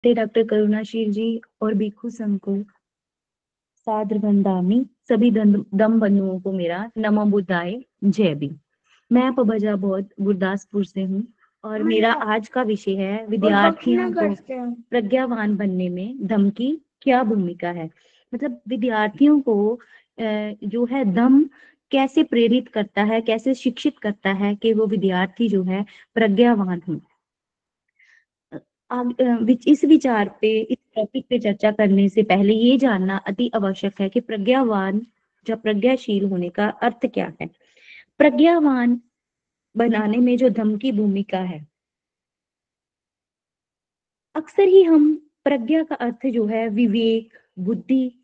Doctor करुणाशील जी और भिक्षु संघ को सादर वंदामि। सभी दम बंधुओं को मेरा नमो बुद्धाय जय भीम। मैं पबजा बहुत गुरदासपुर से हूँ और मेरा आज का विषय है विद्यार्थियों को प्रज्ञावान बनने में धम की क्या भूमिका है। मतलब विद्यार्थियों को जो है दम कैसे प्रेरित करता है, कैसे शिक्षित करता है कि वो विद्यार्थी जो है प्रज्ञावान हो। इस विचार पे, इस टॉपिक पे चर्चा करने से पहले ये जानना अति आवश्यक है कि प्रज्ञावान या प्रज्ञाशील होने का अर्थ क्या है। प्रज्ञावान बनाने में जो धम्म की भूमिका है, अक्सर ही हम प्रज्ञा का अर्थ जो है विवेक, बुद्धि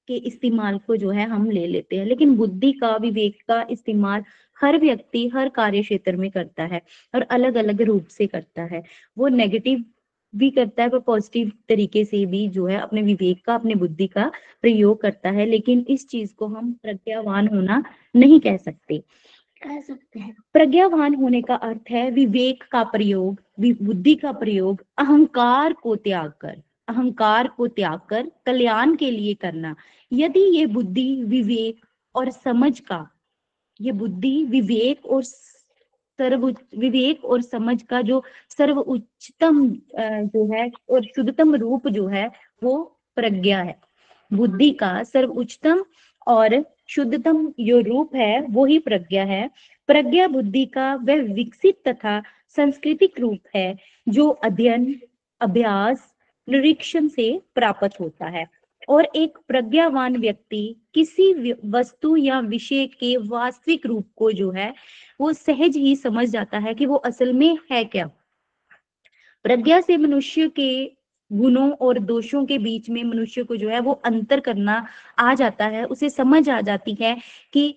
के इस्तेमाल को जो है हम ले लेते हैं, लेकिन बुद्धि का, विवेक का इस्तेमाल हर व्यक्ति हर कार्य क्षेत्र में करता है और अलग अलग रूप से करता है। वो नेगेटिव भी करता है पर पॉजिटिव तरीके से भी जो है अपने विवेक का, अपने बुद्धि का प्रयोग करता है, लेकिन इस चीज को हम प्रज्ञावान होना नहीं कह सकते हैं। प्रज्ञावान होने का अर्थ है विवेक का प्रयोग, बुद्धि का प्रयोग, अहंकार को त्याग कर कल्याण के लिए करना। यदि ये बुद्धि, विवेक और समझ का, ये बुद्धि, विवेक और समझ का जो सर्वोच्चतम जो है और शुद्धतम रूप जो है वो प्रज्ञा है। बुद्धि का सर्वोच्चतम और शुद्धतम जो रूप है वो ही प्रज्ञा है। प्रज्ञा बुद्धि का वह विकसित तथा सांस्कृतिक रूप है जो अध्ययन, अभ्यास, निरीक्षण से प्राप्त होता है। और एक प्रज्ञावान व्यक्ति किसी वस्तु या विषय के वास्तविक रूप को जो है वो सहज ही समझ जाता है कि वो असल में है क्या। प्रज्ञा से मनुष्य के गुणों और दोषों के बीच में मनुष्य को जो है वो अंतर करना आ जाता है, उसे समझ आ जाती है कि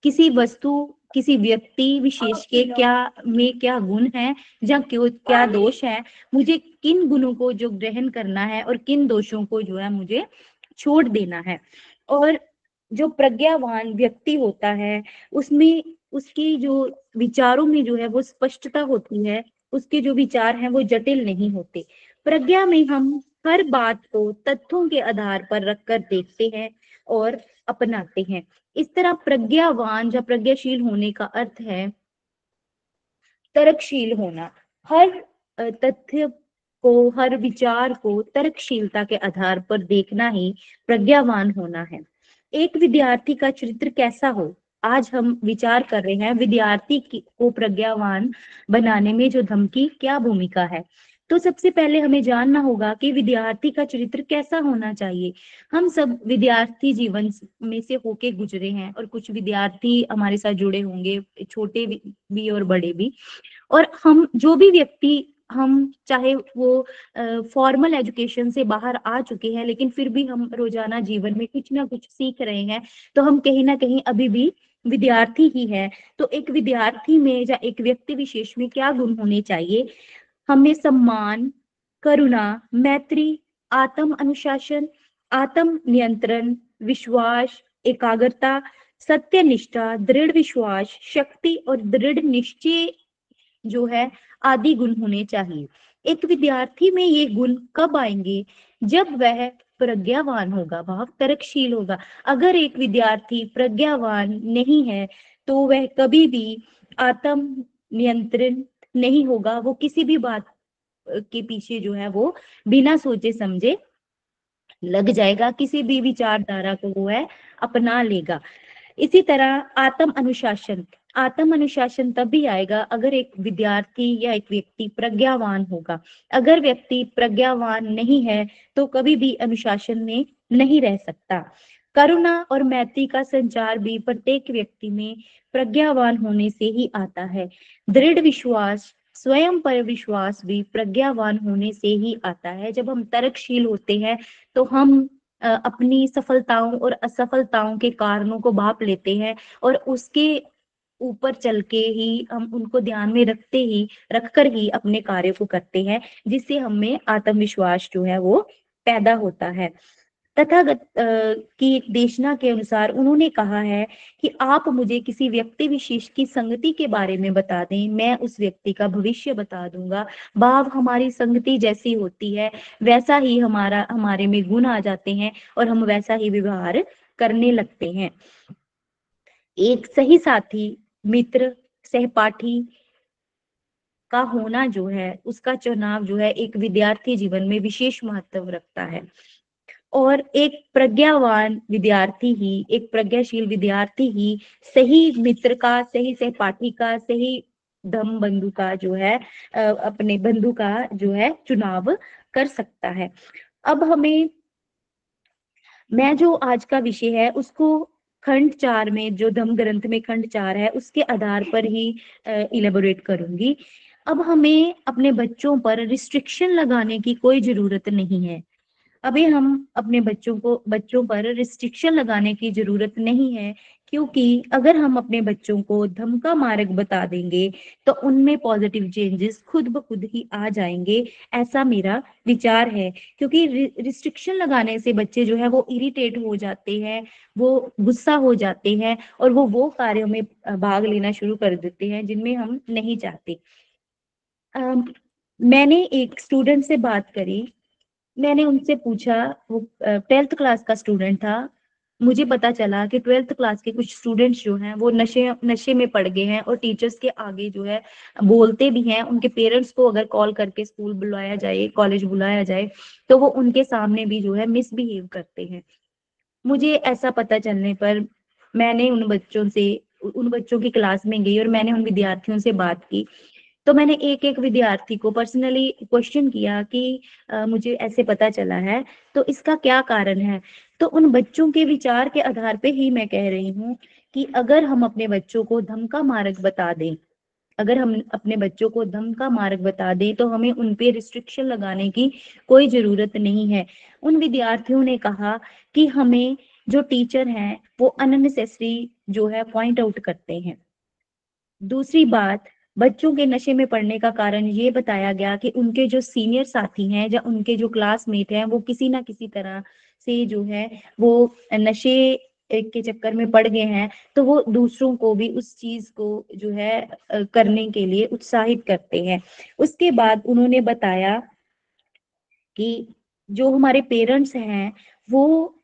किसी वस्तु, किसी व्यक्ति विशेष के क्या गुण है या क्यों क्या दोष है, मुझे किन गुणों को जो ग्रहण करना है और किन दोषों को जो है मुझे छोड़ देना है। और जो प्रज्ञावान व्यक्ति होता है उसमें, उसकी जो विचारों में जो है वो स्पष्टता होती है, उसके जो विचार हैं वो जटिल नहीं होते। प्रज्ञा में हम हर बात को तथ्यों के आधार पर रखकर देखते हैं और अपनाते हैं। इस तरह प्रज्ञावान या प्रज्ञाशील होने का अर्थ है तर्कशील होना। हर तथ्य को, हर विचार को तर्कशीलता के आधार पर देखना ही प्रज्ञावान होना है। एक विद्यार्थी का चरित्र कैसा हो, आज हम विचार कर रहे हैं विद्यार्थी को प्रज्ञावान बनाने में जो धम्म की क्या भूमिका है। तो सबसे पहले हमें जानना होगा कि विद्यार्थी का चरित्र कैसा होना चाहिए। हम सब विद्यार्थी जीवन में से होके गुजरे हैं और कुछ विद्यार्थी हमारे साथ जुड़े होंगे, छोटे भी और बड़े भी। और हम जो भी व्यक्ति, हम चाहे वो फॉर्मल एजुकेशन से बाहर आ चुके हैं लेकिन फिर भी हम रोजाना जीवन में कुछ ना कुछ सीख रहे हैं, तो हम कहीं ना कहीं अभी भी विद्यार्थी ही है। तो एक विद्यार्थी में या एक व्यक्ति विशेष में क्या गुण होने चाहिए? हमें सम्मान, करुणा, मैत्री, आत्म अनुशासन, आत्म नियंत्रण, विश्वास, एकाग्रता, सत्यनिष्ठा, दृढ़ विश्वास, शक्ति और दृढ़ निश्चय जो है आदि गुण होने चाहिए। एक विद्यार्थी में ये गुण कब आएंगे? जब वह प्रज्ञावान होगा, वह तर्कशील होगा। अगर एक विद्यार्थी प्रज्ञावान नहीं है तो वह कभी भी आत्म नियंत्रण नहीं होगा, वो किसी भी बात के पीछे जो है वो बिना सोचे समझे लग जाएगा, किसी भी विचारधारा को वो है अपना लेगा। इसी तरह आत्म अनुशासन तब भी आएगा अगर एक विद्यार्थी या एक व्यक्ति प्रज्ञावान होगा। अगर व्यक्ति प्रज्ञावान नहीं है तो कभी भी अनुशासन में नहीं रह सकता। करुणा और मैत्री का संचार भी प्रत्येक व्यक्ति में प्रज्ञावान होने से ही आता है। दृढ़ विश्वास, स्वयं पर विश्वास भी प्रज्ञावान होने से ही आता है। जब हम तर्कशील होते हैं तो हम अपनी सफलताओं और असफलताओं के कारणों को भांप लेते हैं और उसके ऊपर चल के ही हम उनको ध्यान में रखकर ही अपने कार्य को करते हैं, जिससे हमें आत्मविश्वास जो है वो पैदा होता है। तथागत की एक देशना के अनुसार उन्होंने कहा है कि आप मुझे किसी व्यक्ति विशेष की संगति के बारे में बता दें, मैं उस व्यक्ति का भविष्य बता दूंगा। भाव हमारी संगति जैसी होती है वैसा ही हमारे में गुण आ जाते हैं और हम वैसा ही व्यवहार करने लगते हैं। एक सही साथी, मित्र, सहपाठी का होना जो है, उसका चुनाव जो है एक विद्यार्थी जीवन में विशेष महत्व रखता है। और एक प्रज्ञावान विद्यार्थी ही, एक प्रज्ञाशील विद्यार्थी ही सही मित्र का, सही सहपाठी का, सही धम बंधु का जो है अपने बंधु का जो है चुनाव कर सकता है। अब हमें, मैं जो आज का विषय है उसको खंड 4 में, जो धम्म ग्रंथ में खंड 4 है उसके आधार पर ही इलेबोरेट करूंगी। अब हमें अपने बच्चों पर रिस्ट्रिक्शन लगाने की कोई जरूरत नहीं है। अभी हम अपने बच्चों पर रिस्ट्रिक्शन लगाने की जरूरत नहीं है, क्योंकि अगर हम अपने बच्चों को धर्म का मार्ग बता देंगे तो उनमें पॉजिटिव चेंजेस खुद ब खुद ही आ जाएंगे, ऐसा मेरा विचार है। क्योंकि रिस्ट्रिक्शन लगाने से बच्चे जो है वो इरिटेट हो जाते हैं, वो गुस्सा हो जाते हैं और वो कार्यों में भाग लेना शुरू कर देते हैं जिनमें हम नहीं चाहते। अम, मैंने एक स्टूडेंट से बात करी, मैंने उनसे पूछा, वो 12th क्लास का स्टूडेंट था। मुझे पता चला कि 12th क्लास के कुछ स्टूडेंट्स जो हैं वो नशे नशे में पड़ गए हैं और टीचर्स के आगे जो है बोलते भी हैं। उनके पेरेंट्स को अगर कॉल करके स्कूल बुलाया जाए, कॉलेज बुलाया जाए, तो वो उनके सामने भी जो है मिसबिहेव करते हैं। मुझे ऐसा पता चलने पर मैंने उन बच्चों की क्लास में गई और मैंने उन विद्यार्थियों से बात की। तो मैंने एक एक विद्यार्थी को पर्सनली क्वेश्चन किया कि मुझे ऐसे पता चला है, तो इसका क्या कारण है। तो उन बच्चों के विचार के आधार पे ही मैं कह रही हूँ कि अगर हम अपने बच्चों को धर्म का मार्ग बता दें, अगर हम अपने बच्चों को धर्म का मार्ग बता दें तो हमें उन पे रिस्ट्रिक्शन लगाने की कोई जरूरत नहीं है। उन विद्यार्थियों ने कहा कि हमें जो टीचर हैं वो अननेसेसरी जो है पॉइंट आउट करते हैं। दूसरी बात, बच्चों के नशे में पड़ने का कारण ये बताया गया कि उनके जो सीनियर साथी हैं या उनके जो क्लासमेट हैं वो किसी ना किसी तरह से जो है वो नशे के चक्कर में पड़ गए हैं, तो वो दूसरों को भी उस चीज को जो है करने के लिए उत्साहित करते हैं। उसके बाद उन्होंने बताया कि जो हमारे पेरेंट्स हैं वो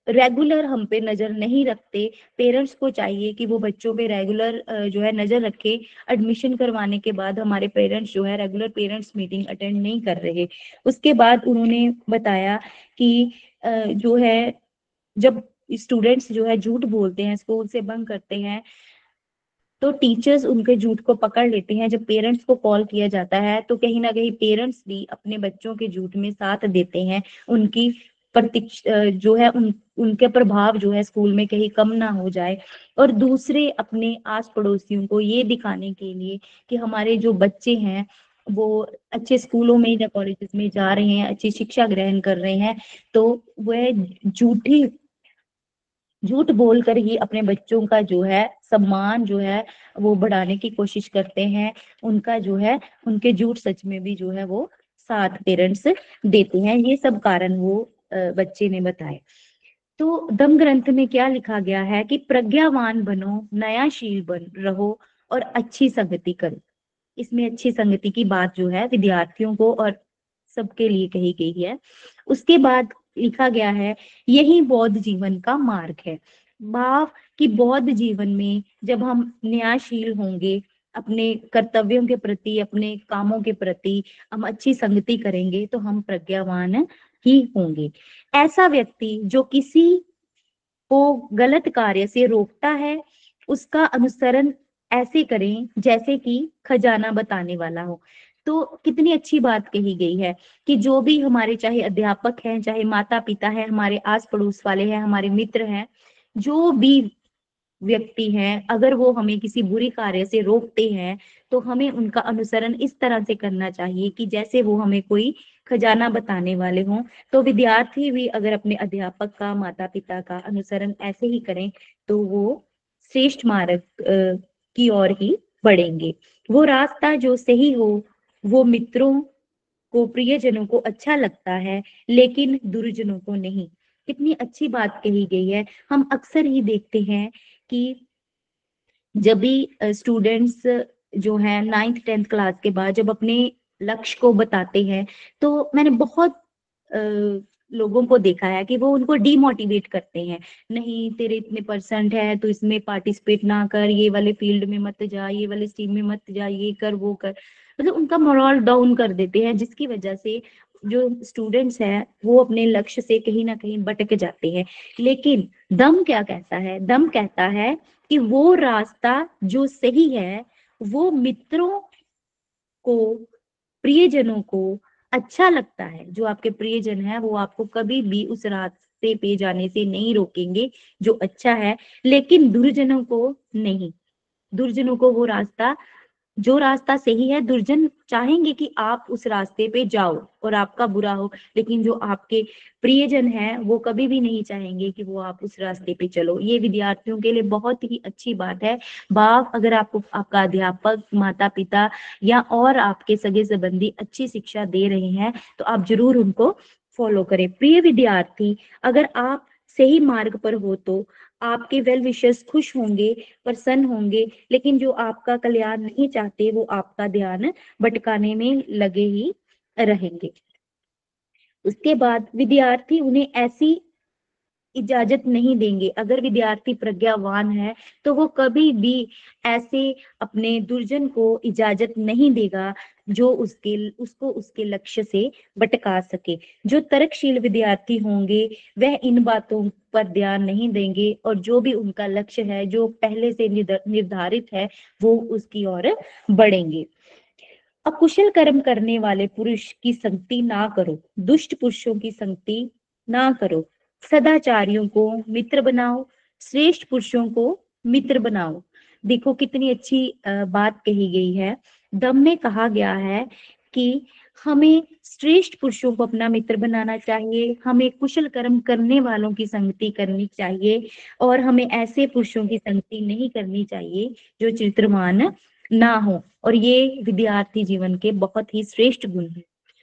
रेगुलर हम पे नजर नहीं रखते। पेरेंट्स को चाहिए कि वो बच्चों पे रेगुलर जो है नजर रखे। एडमिशन करवाने के बाद हमारे पेरेंट्स जो है रेगुलर पेरेंट्स मीटिंग अटेंड नहीं कर रहे। उसके बाद उन्होंने बताया कि जो है जब स्टूडेंट्स जो है झूठ बोलते हैं, स्कूल से बंक करते हैं, तो टीचर्स उनके झूठ को पकड़ लेते हैं। जब पेरेंट्स को कॉल किया जाता है तो कहीं ना कहीं पेरेंट्स भी अपने बच्चों के झूठ में साथ देते हैं। उनकी जो है उनके प्रभाव जो है स्कूल में कहीं कम ना हो जाए। और दूसरे अपने आस पड़ोसियों को ये दिखाने के लिए कि हमारे जो बच्चे हैं वो अच्छे स्कूलों में या कॉलेजेस में जा रहे हैं, अच्छी शिक्षा ग्रहण कर रहे हैं, तो वह झूठ बोलकर ही अपने बच्चों का जो है सम्मान जो है वो बढ़ाने की कोशिश करते हैं। उनका जो है उनके झूठ सच में भी जो है वो साथ पेरेंट्स देते हैं। ये सब कारण वो बच्चे ने बताए। तो धम्म ग्रंथ में क्या लिखा गया है कि प्रज्ञावान बनो, नयाशील बन रहो और अच्छी संगति करो। इसमें अच्छी संगति की बात जो है विद्यार्थियों को और सबके लिए कही गई है। उसके बाद लिखा गया है यही बौद्ध जीवन का मार्ग है। भाव कि बौद्ध जीवन में जब हम न्यायशील होंगे, अपने कर्तव्यों के प्रति, अपने कामों के प्रति हम अच्छी संगति करेंगे तो हम प्रज्ञावान ही होंगे। ऐसा व्यक्ति जो किसी को गलत कार्य से रोकता है उसका अनुसरण ऐसे करें जैसे कि खजाना बताने वाला हो। तो कितनी अच्छी बात कही गई है कि जो भी हमारे, चाहे अध्यापक हैं, चाहे माता पिता हैं, हमारे आस पड़ोस वाले हैं, हमारे मित्र हैं, जो भी व्यक्ति हैं, अगर वो हमें किसी बुरी कार्य से रोकते हैं तो हमें उनका अनुसरण इस तरह से करना चाहिए कि जैसे वो हमें कोई खजाना बताने वाले हों। तो विद्यार्थी भी अगर अपने अध्यापक का, माता पिता का अनुसरण ऐसे ही करें तो वो श्रेष्ठ मार्ग की ओर ही बढ़ेंगे। वो रास्ता जो सही हो, वो मित्रों को, प्रियजनों को अच्छा लगता है, लेकिन दुर्जनों को नहीं। कितनी अच्छी बात कही गई है। हम अक्सर ही देखते हैं कि जब भी स्टूडेंट्स जो हैं 9th 10th क्लास के बाद जब अपने लक्ष्य को बताते हैं, तो मैंने बहुत अ, लोगों को देखा है कि वो उनको डीमोटिवेट करते हैं। नहीं, तेरे इतने परसेंट है तो इसमें पार्टिसिपेट ना कर, ये वाले फील्ड में मत जा, ये वाले स्ट्रीम में मत जा, ये कर वो कर, मतलब उनका मोरल डाउन कर देते हैं, जिसकी वजह से जो स्टूडेंट्स हैं वो अपने लक्ष्य से कहीं ना कहीं भटक जाते हैं। लेकिन दम क्या कहता है? दम कहता है कि वो रास्ता जो सही है, वो मित्रों को, प्रियजनों को अच्छा लगता है। जो आपके प्रियजन है वो आपको कभी भी उस रास्ते पे जाने से नहीं रोकेंगे जो अच्छा है, लेकिन दुर्जनों को नहीं। दुर्जनों को वो रास्ता, जो रास्ता सही है, दुर्जन चाहेंगे कि आप उस रास्ते पे जाओ और आपका बुरा हो, लेकिन जो आपके प्रियजन हैं वो कभी भी नहीं चाहेंगे कि वो आप उस रास्ते पे चलो। ये विद्यार्थियों के लिए बहुत ही अच्छी बात है। बाप अगर आपको, आपका अध्यापक, माता पिता या और आपके सगे संबंधी अच्छी शिक्षा दे रहे हैं तो आप जरूर उनको फॉलो करें। प्रिय विद्यार्थी, अगर आप सही मार्ग पर हो तो आपके वेल विशर्स खुश होंगे, प्रसन्न होंगे, लेकिन जो आपका कल्याण नहीं चाहते वो आपका ध्यान भटकाने में लगे ही रहेंगे। उसके बाद विद्यार्थी उन्हें ऐसी इजाजत नहीं देंगे। अगर विद्यार्थी प्रज्ञावान है तो वो कभी भी ऐसे अपने दुर्जन को इजाजत नहीं देगा जो उसको उसके लक्ष्य से भटका सके। जो तर्कशील विद्यार्थी होंगे वह इन बातों पर ध्यान नहीं देंगे और जो भी उनका लक्ष्य है, जो पहले से निर्धारित है, वो उसकी ओर बढ़ेंगे। अकुशल कर्म करने वाले पुरुष की संगति ना करो, दुष्ट पुरुषों की संगति ना करो, सदाचारियों को मित्र बनाओ, श्रेष्ठ पुरुषों को मित्र बनाओ। देखो कितनी अच्छी बात कही गई है। दम में कहा गया है कि हमें श्रेष्ठ पुरुषों को अपना मित्र बनाना चाहिए, हमें कुशल कर्म करने वालों की संगति करनी चाहिए और हमें ऐसे पुरुषों की संगति नहीं करनी चाहिए जो चरित्रवान ना हो। और ये विद्यार्थी जीवन के बहुत ही श्रेष्ठ गुण हैं।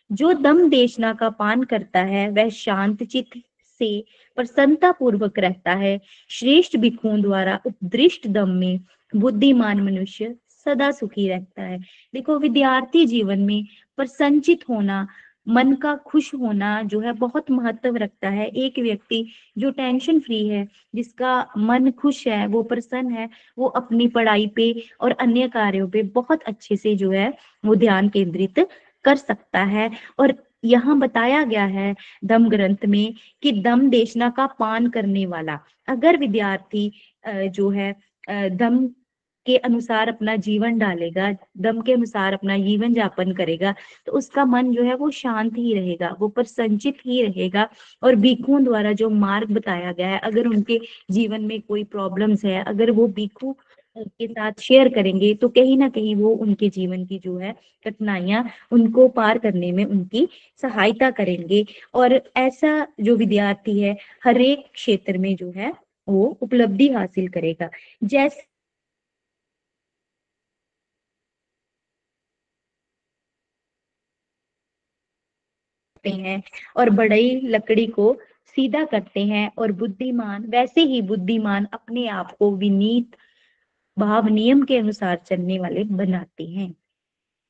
जो दम देशना का पान करता है वह शांत चित्त से प्रसन्नता पूर्वक रहता है। श्रेष्ठ भिक्षुओं द्वारा उपदृष्ट दम में बुद्धिमान मनुष्य सदा सुखी रहता है। देखो विद्यार्थी जीवन में प्रसन्नचित होना, मन का खुश होना जो है बहुत महत्व रखता है। एक व्यक्ति जो टेंशन फ्री है, जिसका मन खुश है, वो प्रसन्न है, वो अपनी पढ़ाई पे और अन्य कार्यों पे बहुत अच्छे से जो है वो ध्यान केंद्रित कर सकता है। और यहाँ बताया गया है दम ग्रंथ में कि दम देशना का पान करने वाला, अगर विद्यार्थी जो है दम के अनुसार अपना जीवन डालेगा, दम के अनुसार अपना जीवन यापन करेगा, तो उसका मन जो है वो शांत ही रहेगा, वो प्रसन्नचित ही रहेगा। और भिक्षुओं द्वारा जो मार्ग बताया गया है, अगर उनके जीवन में कोई प्रॉब्लम्स है, अगर वो भिक्षु के साथ शेयर करेंगे तो कहीं ना कहीं वो उनके जीवन की जो है कठिनाइयां उनको पार करने में उनकी सहायता करेंगे। और ऐसा जो विद्यार्थी है हर एक क्षेत्र में जो है वो उपलब्धि हासिल करेगा। जैसे हैं और बढ़ई लकड़ी को सीधा करते हैं, और बुद्धिमान वैसे ही बुद्धिमान अपने आप को विनीत भाव नियम के अनुसार चलने वाले बनाते हैं।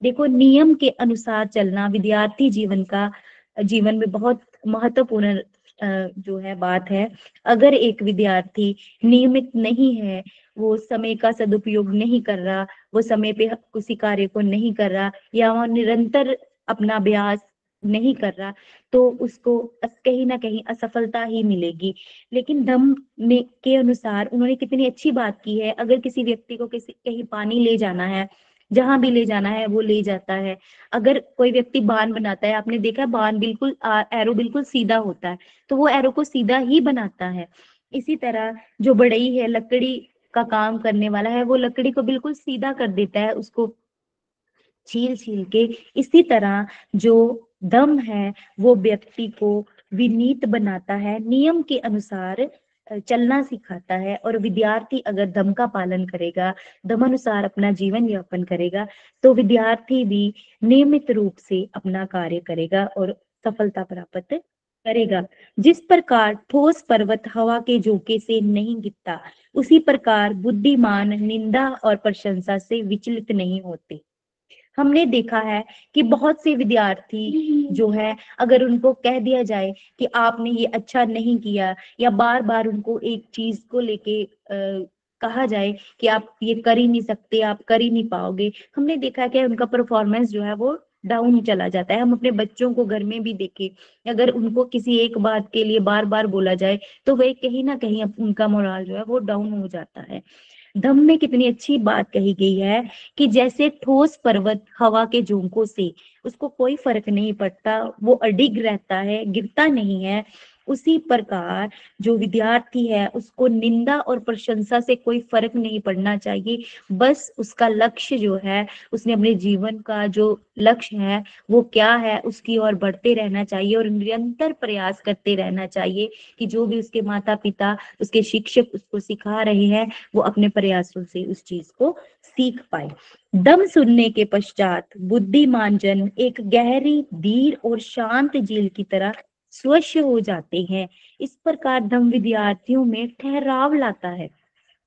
देखो नियम के अनुसार चलना विद्यार्थी जीवन में बहुत महत्वपूर्ण जो है बात है। अगर एक विद्यार्थी नियमित नहीं है, वो समय का सदुपयोग नहीं कर रहा, वो समय पे किसी कार्य को नहीं कर रहा, या वो निरंतर अपना अभ्यास नहीं कर रहा, तो उसको कहीं ना कहीं असफलता ही मिलेगी। लेकिन धम्म में के अनुसार उन्होंने कितनी अच्छी बात की है। अगर किसी व्यक्ति को किसी कहीं पानी ले जाना है, जहां भी ले जाना है वो ले जाता है। अगर कोई व्यक्ति बाण बनाता है, आपने देखा है बाण बिल्कुल एरो बिल्कुल सीधा होता है, तो वो एरो को सीधा ही बनाता है। इसी तरह जो बढ़ई है, लकड़ी का काम करने वाला है, वो लकड़ी को बिल्कुल सीधा कर देता है, उसको छील छील के। इसी तरह जो दम है वो व्यक्ति को विनीत बनाता है, नियम के अनुसार चलना सिखाता है। और विद्यार्थी अगर दम का पालन करेगा, दम अनुसार अपना जीवन यापन करेगा, तो विद्यार्थी भी नियमित रूप से अपना कार्य करेगा और सफलता प्राप्त करेगा। जिस प्रकार ठोस पर्वत हवा के झोंके से नहीं गिरता, उसी प्रकार बुद्धिमान निंदा और प्रशंसा से विचलित नहीं होते। हमने देखा है कि बहुत से विद्यार्थी जो है, अगर उनको कह दिया जाए कि आपने ये अच्छा नहीं किया, या बार बार उनको एक चीज को लेके कहा जाए कि आप ये कर ही नहीं सकते, आप कर ही नहीं पाओगे, हमने देखा है कि उनका परफॉर्मेंस जो है वो डाउन चला जाता है। हम अपने बच्चों को घर में भी देखें, अगर उनको किसी एक बात के लिए बार बार बोला जाए तो वह कहीं ना कहीं उनका मोराल जो है वो डाउन हो जाता है। धम्म में कितनी अच्छी बात कही गई है कि जैसे ठोस पर्वत हवा के झोंकों से उसको कोई फर्क नहीं पड़ता, वो अडिग रहता है, गिरता नहीं है, उसी प्रकार जो विद्यार्थी है उसको निंदा और प्रशंसा से कोई फर्क नहीं पड़ना चाहिए। बस उसका लक्ष्य जो है, उसने अपने जीवन का जो लक्ष्य है वो क्या है, उसकी ओर बढ़ते रहना चाहिए और निरंतर प्रयास करते रहना चाहिए कि जो भी उसके माता पिता, उसके शिक्षक उसको सिखा रहे हैं, वो अपने प्रयासों से उस चीज को सीख पाए। दम सुनने के पश्चात बुद्धिमान जन एक गहरी, धीर और शांत झील की तरह स्वच्छ हो जाते हैं। इस प्रकार दम विद्यार्थियों में ठहराव लाता है।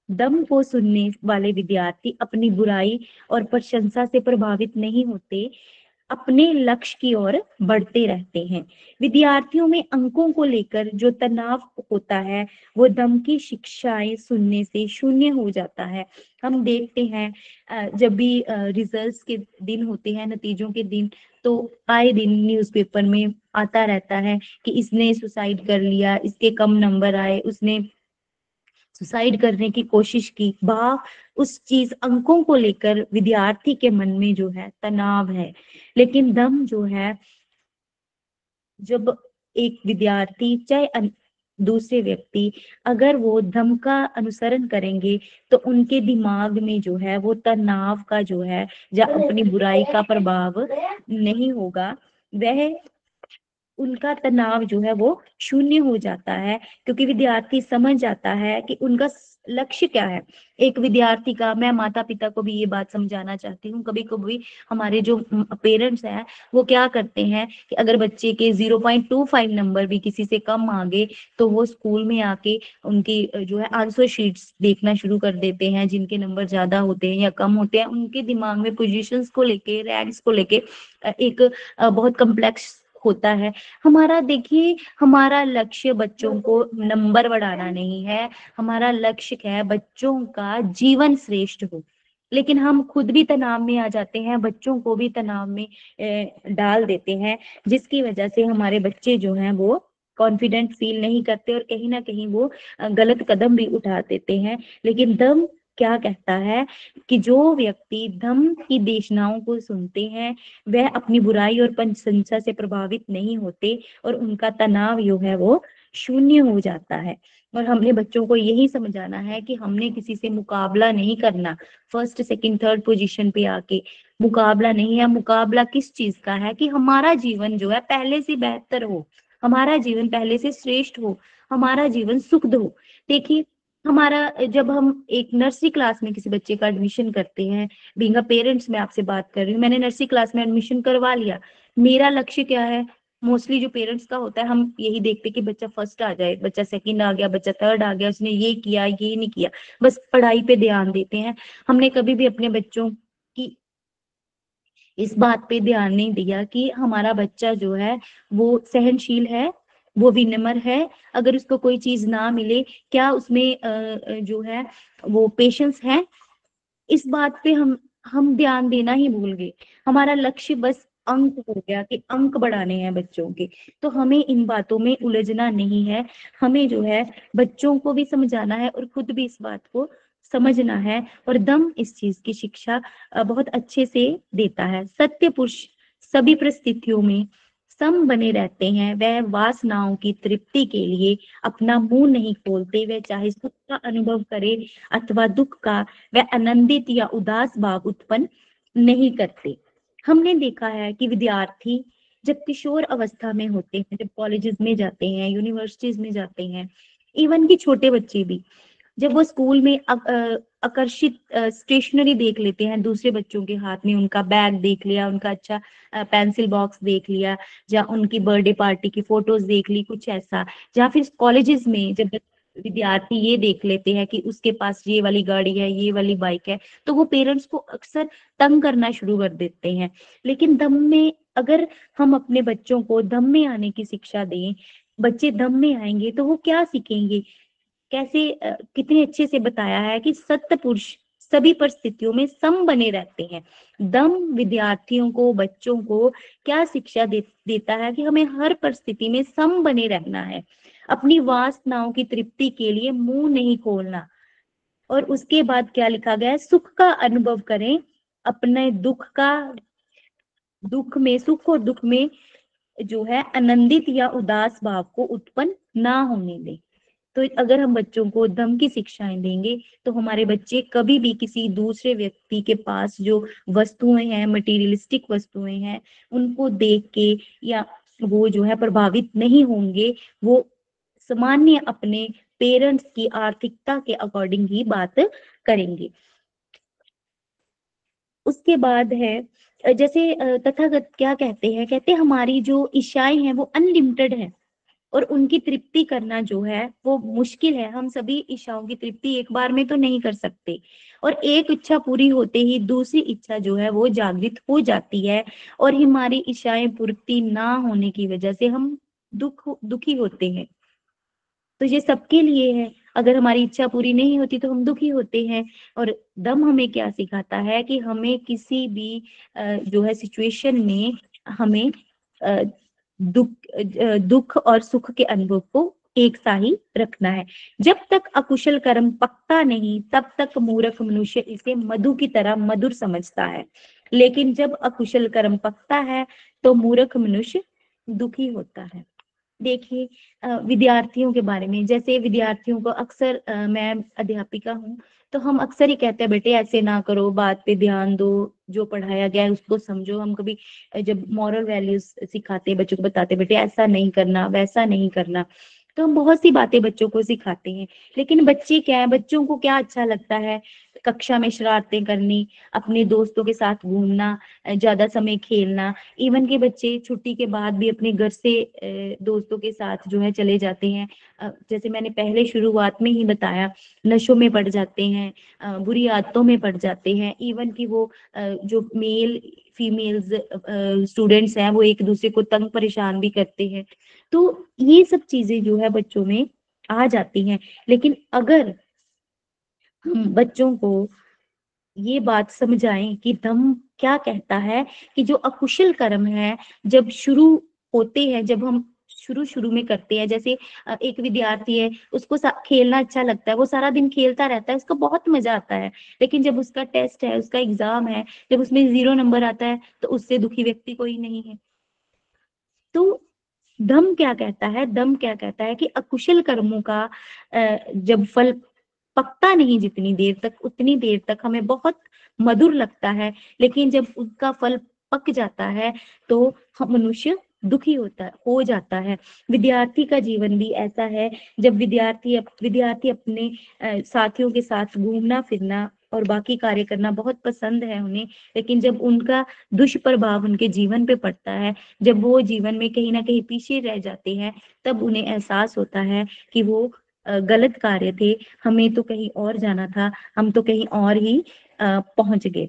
दम को सुनने वाले विद्यार्थी अपनी बुराई और प्रशंसा से प्रभावित नहीं होते, अपने लक्ष्य की ओर बढ़ते रहते हैं। विद्यार्थियों में अंकों को लेकर जो तनाव होता है वो दम की शिक्षाएं सुनने से शून्य हो जाता है। हम देखते हैं जब भी रिजल्ट्स के दिन होते हैं, नतीजों के दिन, तो आए दिन न्यूज़पेपर में आता रहता है कि इसने सुसाइड कर लिया, इसके कम नंबर आए, उसने सुसाइड करने की कोशिश की। उस चीज अंकों को लेकर विद्यार्थी के मन में जो है तनाव है। लेकिन दम जो है, जब एक विद्यार्थी चाहे दूसरे व्यक्ति, अगर वो धम का अनुसरण करेंगे तो उनके दिमाग में जो है वो तनाव का जो है या अपनी बुराई का प्रभाव नहीं होगा। वह उनका तनाव जो है वो शून्य हो जाता है, क्योंकि विद्यार्थी समझ जाता है कि उनका लक्ष्य क्या है। एक विद्यार्थी का, मैं माता पिता को भी ये बात समझाना चाहती हूँ, कभी कभी हमारे जो पेरेंट्स हैं वो क्या करते हैं कि अगर बच्चे के 0.25 नंबर भी किसी से कम आ गए तो वो स्कूल में आके उनकी जो है आंसर शीट्स देखना शुरू कर देते हैं। जिनके नंबर ज्यादा होते हैं या कम होते हैं, उनके दिमाग में पोजीशंस को लेके, रैंक्स को लेके एक बहुत कम्प्लेक्स होता है। हमारा देखिए, हमारा लक्ष्य बच्चों को नंबर बढ़ाना नहीं है, हमारा लक्ष्य क्या है, बच्चों का जीवन श्रेष्ठ हो। लेकिन हम खुद भी तनाव में आ जाते हैं, बच्चों को भी तनाव में डाल देते हैं, जिसकी वजह से हमारे बच्चे जो हैं वो कॉन्फिडेंट फील नहीं करते और कहीं ना कहीं वो गलत कदम भी उठा देते हैं। लेकिन दम क्या कहता है कि जो व्यक्ति धम्म की देशनाओं को सुनते हैं वह अपनी बुराई और प्रशंसा से प्रभावित नहीं होते और उनका तनाव जो है वो शून्य हो जाता है। और हमने बच्चों को यही समझाना है कि हमने किसी से मुकाबला नहीं करना, फर्स्ट सेकंड थर्ड पोजीशन पे आके मुकाबला नहीं है। मुकाबला किस चीज का है कि हमारा जीवन जो है पहले से बेहतर हो, हमारा जीवन पहले से श्रेष्ठ हो, हमारा जीवन सुखद हो। देखिए, हमारा जब हम एक नर्सरी क्लास में किसी बच्चे का एडमिशन करते हैं, बीइंग अ पेरेंट्स मैं आपसे बात कर रही हूँ, मैंने नर्सरी क्लास में एडमिशन करवा लिया, मेरा लक्ष्य क्या है? मोस्टली जो पेरेंट्स का होता है, हम यही देखते कि बच्चा फर्स्ट आ जाए, बच्चा सेकंड आ गया, बच्चा थर्ड आ गया, उसने ये किया ये नहीं किया, बस पढ़ाई पे ध्यान देते हैं। हमने कभी भी अपने बच्चों की इस बात पे ध्यान नहीं दिया कि हमारा बच्चा जो है वो सहनशील है, वो विनम्र है। अगर उसको कोई चीज ना मिले, क्या उसमें जो है वो पेशेंस है? इस बात पे हम ध्यान देना ही भूल गए। हमारा लक्ष्य बस अंक हो गया कि अंक बढ़ाने हैं बच्चों के। तो हमें इन बातों में उलझना नहीं है, हमें जो है बच्चों को भी समझाना है और खुद भी इस बात को समझना है। और दम इस चीज की शिक्षा बहुत अच्छे से देता है। सत्य पुरुष सभी परिस्थितियों में सम बने रहते हैं, वह वासनाओं की तृप्ति के लिए अपना मुंह नहीं खोलते, वह चाहे सुख का अनुभव करे अथवा दुख का, वह आनंदित या उदास भाव उत्पन्न नहीं करते। हमने देखा है कि विद्यार्थी जब किशोर अवस्था में होते हैं, जब कॉलेजेस में जाते हैं, यूनिवर्सिटीज में जाते हैं, इवन कि छोटे बच्चे भी, जब वो स्कूल में आकर्षित स्टेशनरी देख लेते हैं दूसरे बच्चों के हाथ में, उनका बैग देख लिया, उनका अच्छा पेंसिल बॉक्स देख लिया, या उनकी बर्थडे पार्टी की फोटोज देख ली, कुछ ऐसा। या फिर कॉलेजेस में जब विद्यार्थी ये देख लेते हैं कि उसके पास ये वाली गाड़ी है, ये वाली बाइक है, तो वो पेरेंट्स को अक्सर तंग करना शुरू कर देते हैं। लेकिन दम में, अगर हम अपने बच्चों को दम में आने की शिक्षा दें, बच्चे दम में आएंगे तो वो क्या सीखेंगे, कैसे कितने अच्छे से बताया है कि सत्य पुरुष सभी परिस्थितियों में सम बने रहते हैं। दम विद्यार्थियों को, बच्चों को क्या शिक्षा देता है कि हमें हर परिस्थिति में सम बने रहना है, अपनी वासनाओं की तृप्ति के लिए मुंह नहीं खोलना। और उसके बाद क्या लिखा गया है, सुख का अनुभव करें, अपने दुख में, सुख और दुख में जो है आनंदित या उदास भाव को उत्पन्न ना होने दें। तो अगर हम बच्चों को धम्म की शिक्षाएं देंगे तो हमारे बच्चे कभी भी किसी दूसरे व्यक्ति के पास जो वस्तुएं हैं, मटेरियलिस्टिक वस्तुएं हैं, उनको देख के या वो जो है प्रभावित नहीं होंगे। वो सामान्य अपने पेरेंट्स की आर्थिकता के अकॉर्डिंग ही बात करेंगे। उसके बाद है जैसे तथागत क्या कहते हैं, कहते हैं हमारी जो इच्छाएं हैं वो अनलिमिटेड है, और उनकी तृप्ति करना जो है वो मुश्किल है। हम सभी इच्छाओं की तृप्ति एक बार में तो नहीं कर सकते, और एक इच्छा पूरी होते ही दूसरी इच्छा जो है वो जागृत हो जाती है, और हमारी इच्छाएं पूर्ति ना होने की वजह से हम दुखी होते हैं। तो ये सबके लिए है, अगर हमारी इच्छा पूरी नहीं होती तो हम दुखी होते हैं। और दम हमें क्या सिखाता है कि हमें किसी भी जो है सिचुएशन में हमें अ, दुख और सुख के अनुभव को एक सा ही रखना है। जब तक अकुशल कर्म पकता नहीं तब तक मूर्ख मनुष्य इसे मधु की तरह मधुर समझता है, लेकिन जब अकुशल कर्म पकता है तो मूर्ख मनुष्य दुखी होता है। देखिए विद्यार्थियों के बारे में, जैसे विद्यार्थियों को अक्सर मैं अध्यापिका हूँ, तो हम अक्सर ही कहते हैं बेटे ऐसे ना करो, बात पे ध्यान दो, जो पढ़ाया गया है उसको समझो। हम कभी जब मॉरल वैल्यूज सिखाते हैं बच्चों को, बताते हैं बेटे ऐसा नहीं करना, वैसा नहीं करना, तो हम बहुत सी बातें बच्चों को सिखाते हैं। लेकिन बच्चे क्या है, बच्चों को क्या अच्छा लगता है, कक्षा में शरारतें करनी, अपने दोस्तों के साथ घूमना, ज्यादा समय खेलना। इवन के बच्चे छुट्टी के बाद भी अपने घर से दोस्तों के साथ जो है चले जाते हैं। जैसे मैंने पहले शुरुआत में ही बताया, नशों में पड़ जाते हैं, बुरी आदतों में पड़ जाते हैं। इवन कि वो जो मेल फीमेल्स स्टूडेंट्स हैं वो एक दूसरे को तंग परेशान भी करते हैं। तो ये सब चीजें जो है बच्चों में आ जाती हैं। लेकिन अगर हम बच्चों को ये बात समझाएं कि धम्म क्या कहता है, कि जो अकुशल कर्म है जब शुरू होते हैं, जब हम शुरू शुरू में करते हैं, जैसे एक विद्यार्थी है, उसको खेलना अच्छा लगता है, वो सारा दिन खेलता रहता है, उसको बहुत मजा आता है। लेकिन जब उसका टेस्ट है, उसका एग्जाम है, जब उसमें 0 नंबर आता है, तो उससे दुखी व्यक्ति कोई नहीं है। तो धम्म क्या कहता है, दम क्या कहता है कि अकुशल कर्मों का जब फल पकता नहीं जितनी देर तक, उतनी देर तक हमें बहुत मधुर लगता है। लेकिन जब उसका फल पक जाता है तो हम मनुष्य दुखी हो जाता है। विद्यार्थी का जीवन भी ऐसा है। जब विद्यार्थी अपने साथियों के साथ घूमना फिरना और बाकी कार्य करना बहुत पसंद है उन्हें, लेकिन जब उनका दुष्प्रभाव उनके जीवन पे पड़ता है, जब वो जीवन में कहीं ना कहीं पीछे रह जाते हैं, तब उन्हें एहसास होता है कि वो गलत कार्य थे, हमें तो कहीं और जाना था, हम तो कहीं और ही पहुंच गए।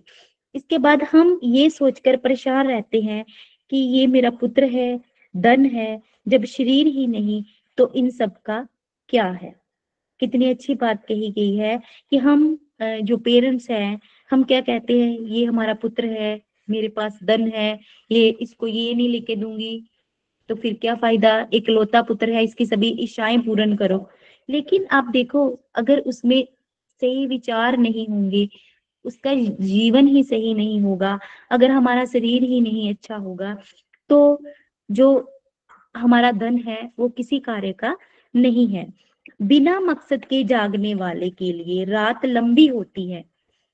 इसके बाद हम ये सोचकर परेशान रहते हैं कि ये मेरा पुत्र है, धन है, जब शरीर ही नहीं तो इन सब का क्या है। कितनी अच्छी बात कही गई है कि हम जो पेरेंट्स हैं, हम क्या कहते हैं, ये हमारा पुत्र है, मेरे पास धन है, ये इसको ये नहीं लेके दूंगी तो फिर क्या फायदा, इकलौता पुत्र है, इसकी सभी इच्छाएं पूर्ण करो। लेकिन आप देखो, अगर उसमें सही विचार नहीं होंगे, उसका जीवन ही सही नहीं होगा, अगर हमारा शरीर ही नहीं अच्छा होगा, तो जो हमारा धन है वो किसी कार्य का नहीं है। बिना मकसद के जागने वाले के लिए रात लंबी होती है।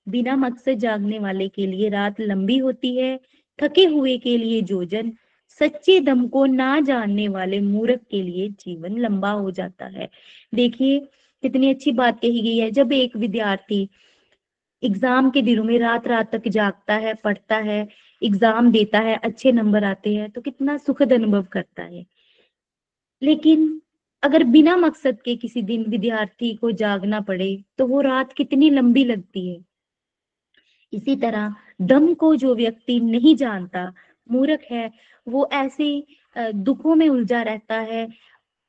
बिना मकसद जागने वाले के लिए रात लंबी होती है। थके हुए के लिए जोजन, सच्चे दम को ना जानने वाले मूर्ख के लिए जीवन लंबा हो जाता है। देखिए कितनी अच्छी बात कही गई है। जब एक विद्यार्थी एग्जाम के दिनों में रात रात तक जागता है, पढ़ता है, एग्जाम देता है, अच्छे नंबर आते हैं तो कितना सुखद अनुभव करता है। लेकिन अगर बिना मकसद के किसी दिन विद्यार्थी को जागना पड़े तो वो रात कितनी लंबी लगती है। इसी तरह दम को जो व्यक्ति नहीं जानता, मूर्ख है, वो ऐसे दुखों में उलझा रहता है,